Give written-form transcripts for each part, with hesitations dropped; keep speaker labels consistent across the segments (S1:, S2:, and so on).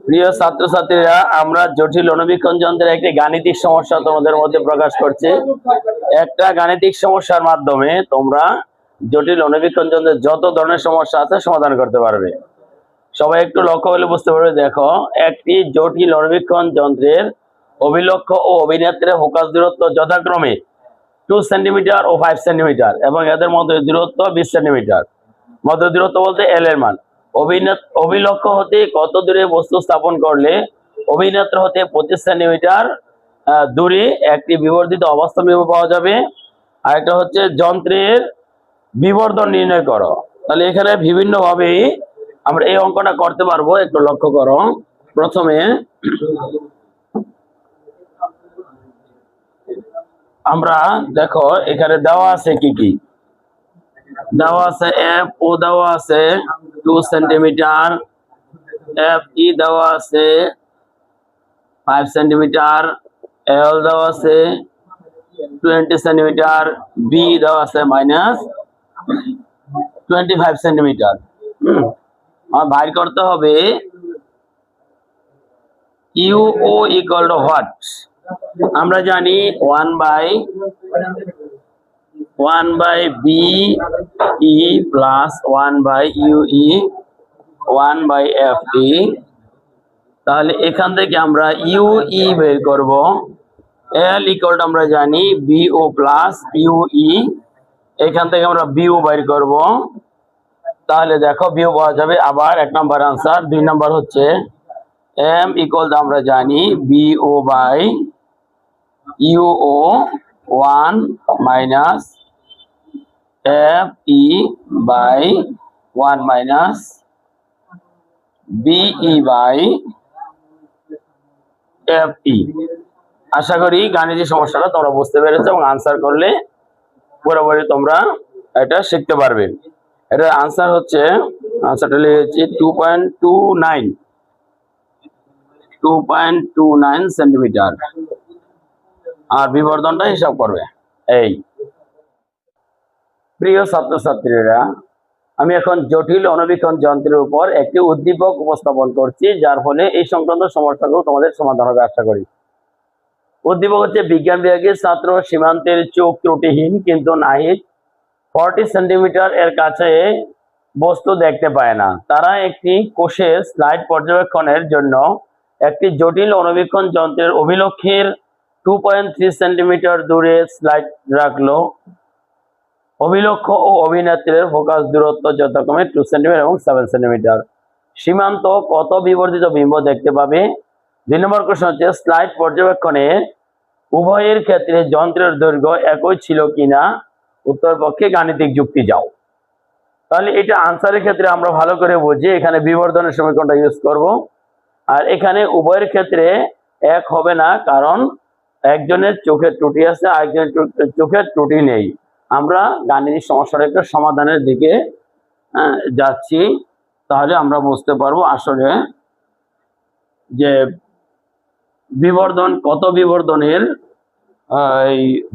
S1: প্রিয় ছাত্রছাত্রীরা, আমরা জটিল অণুবীক্ষণ যন্ত্রের একটি গাণিতিক সমস্যা তোমাদের মধ্যে প্রকাশ করছি। একটা গাণিতিক সমস্যার মাধ্যমে তোমরা জটিল অণুবীক্ষণ যন্ত্রের যত ধরনের সমস্যা আছে সমাধান করতে পারবে। সবাই একটু লক্ষ্য করলে বুঝতে পারবে। দেখো, একটি জটিল অণুবীক্ষণ যন্ত্রের অভিলক্ষ ও অভিনেত্রের ফোকাস দূরত্ব যথাক্রমে 2 সেন্টিমিটার ও 5 সেন্টিমিটার এবং এদের মধ্যে দূরত্ব 20 সেন্টিমিটার। মধ্য দূরত্ব বলতে এল এর মান। অভিলক্ষ হতে কত দূরে বস্তু স্থাপন করলে অভিনেত্র হতে 25 সেন্টিমিটার দূরে একটি বিবর্ধিত অবস্থা বিভব পাওয়া যাবে। আর একটা হচ্ছে যন্ত্রের বিবর্ধন নির্ণয় করো। তাহলে এখানে বিভিন্ন ভাবে আমরা এই অঙ্কটা করতে পারবো। একটু লক্ষ্য করো। প্রথমে আমরা দেখো এখানে দেওয়া আছে কি কি দেওয়া আছে। এফ ও দেওয়া আছে 2 সেন্টিমিটার, এফ ই দেওয়া আছে 5 সেন্টিমিটার, এল দেওয়া আছে 20 সেন্টিমিটার, বি দেওয়া আছে -25 সেন্টিমিটার। আমার বাইর করতে হবে U O equal to what. আমরা জানি 1 by B E plus 1 by U E 1 by F E. তাহলে এখান থেকে আমরা ইউ ই বের করব। এল ইকুয়াল টু আমরা জানি বি ও প্লাস ইউ ই। এখান থেকে আমরা বিউ বের করব। তাহলে দেখো বিউ পাওয়া যাবে। আবার 1 নম্বর আনসার। 2 নম্বর হচ্ছে এম ইকুয়াল টু আমরা জানি B O by U O 1 minus F E by 1 minus B E by F E. আশা করি গাণিতিক সমস্যাটা তোমরা বুঝতে পেরেছো এবং আনসার করলে পুরোপুরি তোমরা এটা শিখতে পারবে। এটার আনসার হচ্ছে, আনসারটা লিখেছি 2.29 সেন্টিমিটার। আর বিবর্ধনটা হিসাব করবে। এই প্রিয় ছাত্রছাত্রীরা, আমি এখন জটিল অণুবীক্ষণ যন্ত্রের উপর একটি উদ্দীপক উপস্থাপন করছি, যার ফলে এই সংক্রান্ত সমস্যাগুলো তোমাদের সমাধান হবে আশা করি। উদ্দীপক হচ্ছে, বিজ্ঞান বিভাগের ছাত্র সীমান্তের চোখ ত্রুটিহীন, কিন্তু নাহিদ 40 সেন্টিমিটার এর কাছে বস্তু দেখতে পায় না। তারা একটি কোষের স্লাইড পর্যবেক্ষণের জন্য একটি জটিল অণুবীক্ষণ যন্ত্রের অভিলক্ষের 2.3 সেন্টিমিটার দূরে স্লাইড রাখলো। অভিলক্ষ ও অভিনেত্রের ফোকাস দূরত্ব যথাক্রমে 2 সেন্টিমিটার এবং 7 সেন্টিমিটার। সীমান্ত কত বিবর্ধিত বিম্ব দেখতে পাবে? 2 নম্বর প্রশ্ন হচ্ছে, স্লাইড পর্যবেক্ষণে উভয়ের ক্ষেত্রে যন্ত্রের দৈর্ঘ্য একই ছিল কিনা? উত্তর পক্ষে গাণিতিক যুক্তি যাও। তাহলে এটা আনসারের ক্ষেত্রে আমরা ভালো করে বুঝি। এখানে বিবর্ধনের সমীকরণটা ইউজ করব। আর এখানে উভয়ের ক্ষেত্রে এক হবে না, কারণ একজনের চোখের ত্রুটি আছে, আরেকজনের চোখের ত্রুটি নেই। আমরা গাণিতিক সমস্যার একটা সমাধানের দিকে যাচ্ছি। তাহলে আমরা বুঝতে পারবো আসলে যে বিবর্ধন কত বিবর্ধনের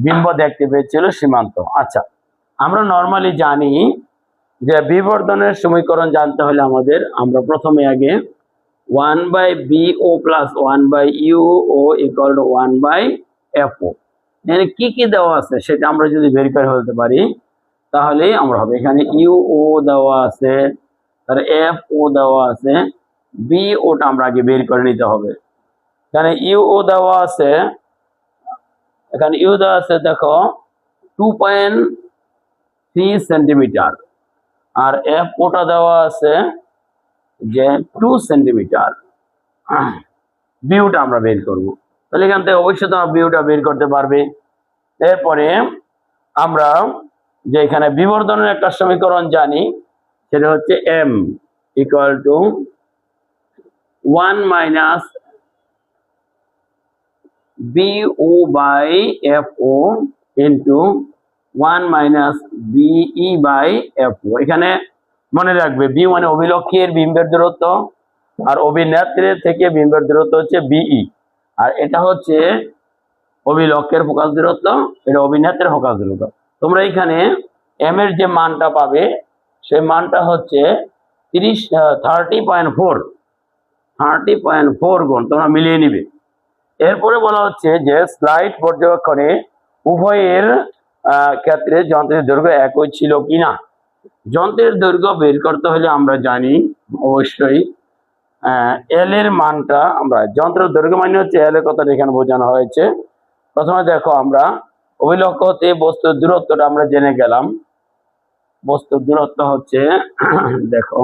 S1: বিম্ব দেখতে পেয়েছিল সীমান্ত। আচ্ছা, আমরা নর্মালি জানি যে বিবর্ধনের সমীকরণ জানতে হলে আমরা প্রথমে আগে 1/BO plus 1/UO equal to 1/FO। এখানে কি কি দেওয়া আছে সেটা আমরা যদি বের করে ফেলতে পারি তাহলে আমরা হবে। এখানে UO দেওয়া আছে, তাহলে FO দেওয়া আছে, BOটা আমরা আগে বের করে নিতে হবে। এখানে UO দেওয়া আছে, এখানে ইউ দেওয়া আছে দেখো 2.3 সেন্টিমিটার, আর FOটা দেওয়া আছে যে 2 সেন্টিমিটার। বিউটা আমরা বের করব। তাহলে এখান থেকে অবশ্যই তোমরা বিউটা বের করতে পারবে। এরপরে আমরা যে এখানে বিবর্ধনের একটা সমীকরণ জানি, সেটা হচ্ছে M equal to 1 minus BO by FO into 1 minus BE by FO। এখানে মনে রাখবে বি মানে অভিলক্ষের বিম্বের দূরত্ব, আর অভিনেত্রের থেকে বিম্বের দূরত্ব হচ্ছে বিই, আর এটা হচ্ছে অভিলক্ষের ফোকাস দূরত্ব, এটা অভিনেত্রের ফোকাস দূরত্ব। তোমরা এখানে এম এর যে মানটা পাবে সেই মানটা হচ্ছে 30.4। 30.4 গুণ, তোমরা মিলিয়ে নিবে। এরপরে বলা হচ্ছে যে স্লাইড পর্যবেক্ষণে উভয়ের ক্ষেত্রে যন্ত্রের দৈর্ঘ্য একই ছিল কিনা। যন্ত্রের দৈর্ঘ্য বের করতে হলে আমরা জানি অবশ্যই এল এর মানটা, আমরা যন্ত্রের দৈর্ঘ্য মানে হচ্ছে এল এর কথাটা এখানে বোঝানো হয়েছে। প্রথমে দেখো আমরা অভিলক্ষ হতে বস্তুর দূরত্বটা আমরা জেনে গেলাম। বস্তুর দূরত্ব হচ্ছে দেখো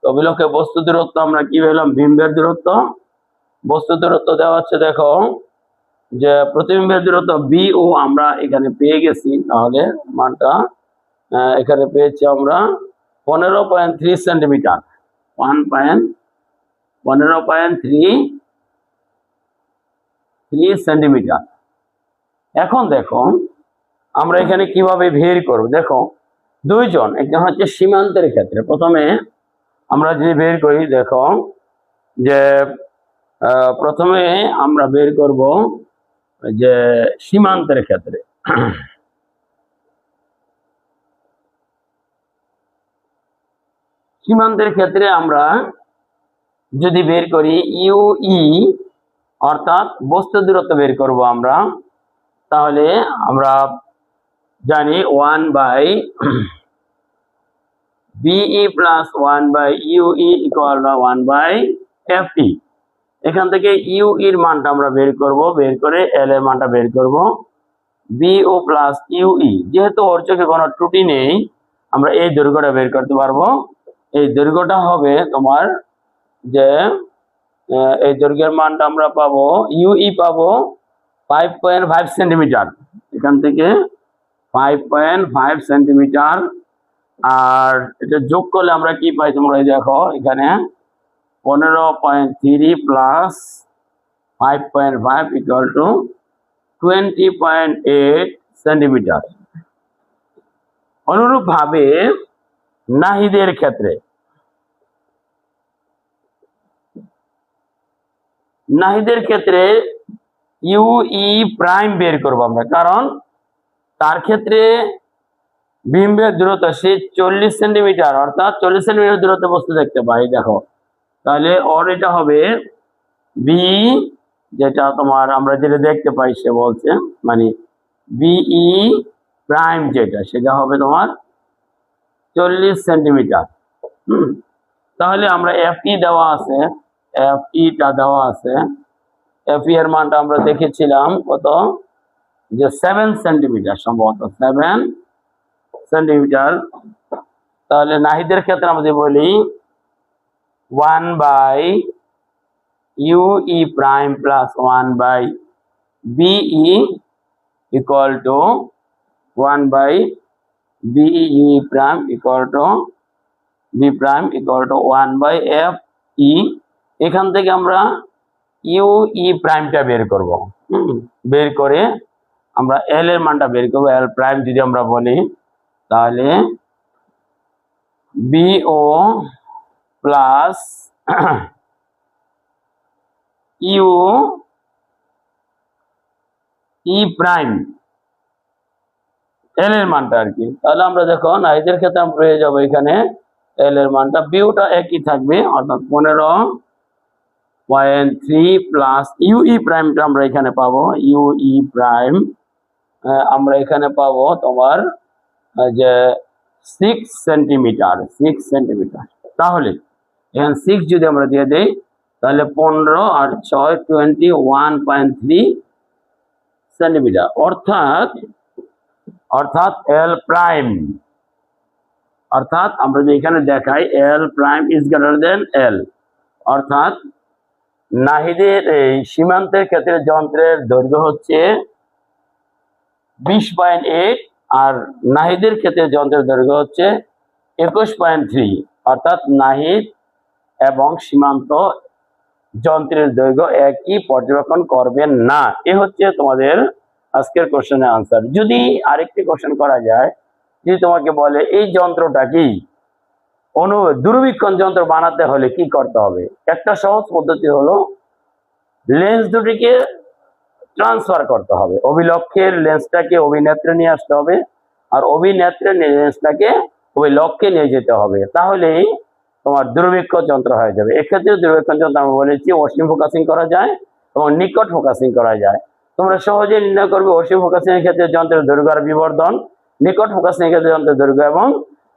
S1: অভিলক্ষে বস্তু দূরত্ব আমরা কি পেলাম, বিম্বের দূরত্ব। বস্তু দূরত্ব দেওয়া হচ্ছে দেখো যে প্রতিবিম্বের দূরত্ব বি ও আমরা এখানে পেয়ে গেছি, তাহলে মানটা এখানে পেয়েছি আমরা 15.3 সেন্টিমিটার, 15.3 সেন্টিমিটার। এখন দেখো আমরা এখানে কিভাবে বের করব। দেখো দুইজন, একজন হচ্ছে সীমান্তের ক্ষেত্রে। প্রথমে আমরা যদি বের করি, দেখো যে প্রথমে আমরা বের করব যে সীমান্তের ক্ষেত্রে। সীমান্তের ক্ষেত্রে আমরা যদি বের করি ইউই, অর্থাৎ বস্তু দূরত্ব বের করব আমরা, তাহলে আমরা জানি 1 BE plus 1 UE equal to 1/FT। এখান থেকে ইউ এর মানটা আমরা বের করব, বের করে এল এর মানটা বের করব। BO plus UE, যেহেতু ওর চোখে কোনো ত্রুটি নেই, আমরা এই দৈর্ঘ্যটা বের করতে পারবো। এই দৈর্ঘ্যটা হবে তোমার যে এই দৈর্ঘ্যের মানটা আমরা পাবো, ইউই পাবো 5.5 সেন্টিমিটার। এখান থেকে 5.5 সেন্টিমিটার। আর এটা যোগ করলে আমরা কি পাই, তোমরা দেখো এখানে 15.3 প্লাস 5.5 ইকুয়াল টু 20.8 সেন্টিমিটার। অনুরূপ ভাবে নাহিদের ক্ষেত্রে, ইউই প্রাইম বের করবো আমরা, কারণ তার ক্ষেত্রে বিম্বের দূরত্ব সে 40 সেন্টিমিটার, অর্থাৎ 40 সেন্টিমিটার দূরত্বে বস্তু দেখতে পাই। দেখো তাহলে ওর এটা হবে বি, যেটা তোমার আমরা যেটা দেখতে পাই সে বলছে মানে বিই প্রাইম, যেটা সেটা হবে তোমার 40 সেন্টিমিটার। তাহলে আমরা এফই দেওয়া আছে, এফইটা দেওয়া আছে। এফই এর মানটা আমরা দেখেছিলাম কত, যে 7 সেন্টিমিটার, সম্ভবত 7 সেন্টিমিটার। তাহলে নাহিদের ক্ষেত্রে আমরা যদি বলি 1/UE prime plus 1/BE equal to 1/BE prime equal to B prime equal to 1/FE। এখান থেকে আমরা ইউই প্রাইমটা বের করব। বের করে আমরা এল এর মানটা বের করবো। এল প্রাইম যদি আমরা বলি, তাহলে B O plus U E prime, L এর মানটা আর কি। তাহলে আমরা দেখো নাহিদের ক্ষেত্রে আমরা পেয়ে যাবো এখানে এল এর মানটা, বিওটা একই থাকবে, অর্থাৎ 15.3 প্লাস ইউই প্রাইমটা আমরা এখানে পাবো, ইউই প্রাইম আমরা এখানে পাবো তোমার যে 6 সেন্টিমিটার। তাহলে এখানে 6 যদি আমরা দিয়ে দেই, তাহলে 15 আর 6 21.3 সেন্টিমিটার, অর্থাৎ এল প্রাইম, অর্থাৎ আমরা যে এখানে দেখাই এল প্রাইম ইজ গ্রেটার দেন এল, অর্থাৎ নাহিদের এই সীমান্তের ক্ষেত্রে যন্ত্রের দৈর্ঘ্য হচ্ছে 20.8, আর নাহিদের ক্ষেত্রে যন্ত্রের দৈর্ঘ্য হচ্ছে 21.3, অর্থাৎ নাহিদ এবং সীমান্ত যন্ত্রের দৈর্ঘ্য একই পর্যবেক্ষণ করবেন না। এ হচ্ছে তোমাদের আজকের কোশ্চেনের আনসার। যদি আরেকটি কোশ্চেন করা যায়, যদি তোমাকে বলে এই যন্ত্রটা কি, দূরবীক্ষণ যন্ত্র বানাতে হলে কি করতে হবে, একটা সহজ পদ্ধতি হলো লেন্স দুটিকে ট্রান্সফার করতে হবে। অভিলক্ষের লেন্সটাকে অভিনেত্রে নিয়ে আসতে হবে, আর অভিনেত্রের লেন্সটাকে অভিলক্ষে নিয়ে যেতে হবে। তাহলেই তোমার দূরবীক্ষ যন্ত্র হয়ে যাবে। এক্ষেত্রে দূরবীক্ষণ যন্ত্র আমরা বলেছি অসীম ফোকাসিং করা যায় এবং নিকট ফোকাসিং করা যায়। তোমরা সহজে নির্ণয় করবে অসীম ফোকাসিং এর ক্ষেত্রে যন্ত্রের দৈর্ঘ্য আর বিবর্ধন, নিকট ফোকাসিং এর ক্ষেত্রে যন্ত্রের দৈর্ঘ্য এবং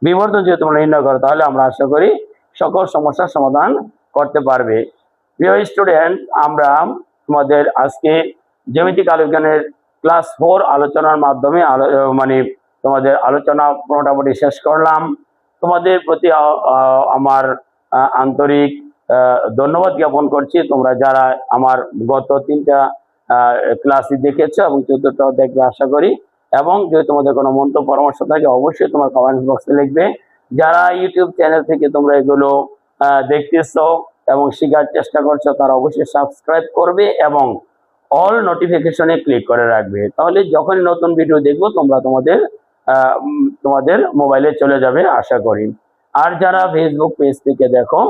S1: বিবর্ধন যদি তোমরা নির্ণয় করো তাহলে আমরা আশা করি সকল সমস্যার সমাধান করতে পারবে। প্রিয় স্টুডেন্ট, আমরা তোমাদের আজকে জ্যামিতিক আলোক বিজ্ঞানের ক্লাস 4 আলোচনার মাধ্যমে মানে তোমাদের আলোচনা মোটামুটি শেষ করলাম। তোমাদের প্রতি আমার আন্তরিক ধন্যবাদ জ্ঞাপন করছি। তোমরা যারা আমার গত 3টা ক্লাসই দেখেছো এবং 4টাও দেখবে আশা করি। এবং যদি তোমাদের কোনো মন্তব্য পরামর্শ থাকে অবশ্যই তোমার কমেন্ট বক্সে লিখবে। যারা ইউটিউব চ্যানেল থেকে তোমরা এগুলো দেখতেছো এবং শেখার চেষ্টা করছো তারা অবশ্যই সাবস্ক্রাইব করবে এবং অল নোটিফিকেশনে ক্লিক করে রাখবে, তাহলে যখনই নতুন ভিডিও দেখবো তোমরা তোমাদের মোবাইলে চলে যাবে আশা করি। আর যারা ফেসবুক পেজ থেকে দেখো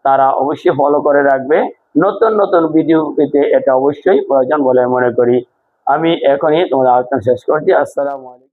S1: তারা অবশ্যই ফলো করে রাখবে। নতুন নতুন ভিডিও পেতে এটা অবশ্যই প্রয়োজন বলে মনে করি। আমি এখনই তোমাদের আলোচনা শেষ করছি। আসসালামু আলাইকুম।